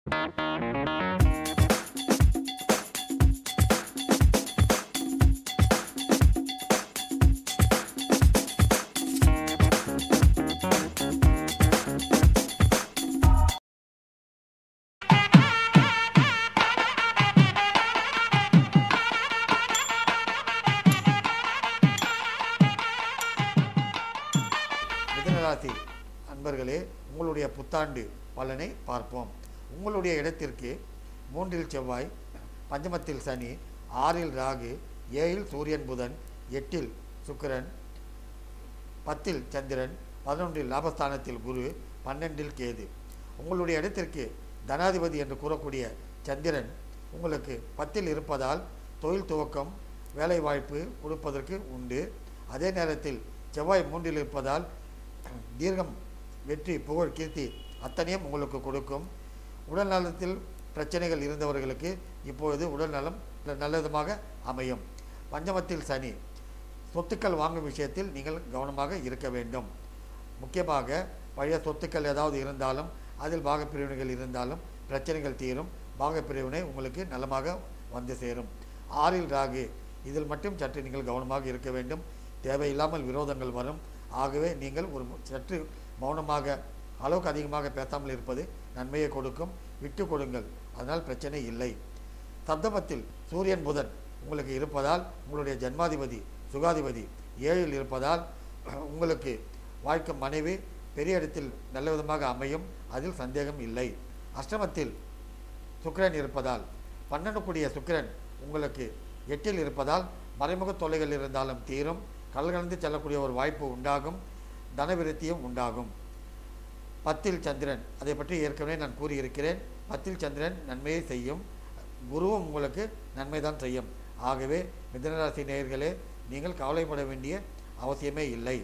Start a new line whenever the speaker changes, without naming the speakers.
மிதுனராசி அன்பர்களே, உங்களுடைய புத்தாண்டு பலனை பார்ப்போம். உங்களுடைய இடத்திற்கு 3இல் செவ்வாய், பஞ்சமத்தில் சனி, 6இல் ராகு, 7இல் சூரியன் புதன், 8இல் சுக்கிரன், 10இல் சந்திரன், 11இல் லாபஸ்தானத்தில் குரு, 12இல் கேது. உங்களுடைய இடத்திற்கு தனாதிபதி என்று கூறக்கூடிய சந்திரன் உங்களுக்கு 10இல் இருப்பதால் தொழில் துவக்கம், வேலை வாய்ப்பு கொடுப்பதற்கு உண்டு. அதே நேரத்தில் செவ்வாய் 3இல் இருப்பதால் தீர்க்கம், வெற்றி, புகழ், கீர்த்தி அத்தனையும் உங்களுக்கு கொடுக்கும். உடல் நலத்தில் பிரச்சனைகள் இருந்தவர்களுக்கு இப்பொழுது உடல் நலம் நல்ல விதமாக அமையும். பஞ்சமத்தில் சனி, சொத்துக்கள் வாங்கும் விஷயத்தில் நீங்கள் கவனமாக இருக்க வேண்டும். முக்கியமாக பழைய சொத்துக்கள் ஏதாவது இருந்தாலும் அதில் பாகப்பிரிவினைகள் இருந்தாலும் பிரச்சனைகள் தீரும். பாகப்பிரிவினை உங்களுக்கு நலமாக வந்து சேரும். 6இல் ராகு, இதில் மட்டும் சற்று நீங்கள் கவனமாக இருக்க வேண்டும். தேவையில்லாமல் விரோதங்கள் வரும். ஆகவே நீங்கள் ஒரு சற்று மௌனமாக, அளவுக்கு அதிகமாக பேசாமல் இருப்பது நன்மையை கொடுக்கும். விட்டு கொடுங்கள், அதனால் பிரச்சனை இல்லை. சப்தமத்தில் சூரியன் புதன் உங்களுக்கு இருப்பதால் உங்களுடைய ஜன்மாதிபதி சுகாதிபதி 7இல் இருப்பதால் உங்களுக்கு வாழ்க்கை மனைவி பெரிய இடத்தில் நல்ல விதமாக அமையும். அதில் சந்தேகம் இல்லை. அஷ்டமத்தில் சுக்கிரன் இருப்பதால் 12 சுக்கிரன் உங்களுக்கு 8இல் இருப்பதால் மறைமுக தொல்லைகள் இருந்தாலும் தீரும். கலந்து செல்லக்கூடிய ஒரு வாய்ப்பு உண்டாகும். தனவிருத்தியும் உண்டாகும். 10இல் சந்திரன், அதை பற்றி ஏற்கனவே நான் கூறியிருக்கிறேன். 10இல் சந்திரன் நன்மையை செய்யும். குருவும் உங்களுக்கு நன்மை தான் செய்யும். ஆகவே மிதுனராசி நேயர்களே, நீங்கள் கவலைப்பட வேண்டிய அவசியமே இல்லை.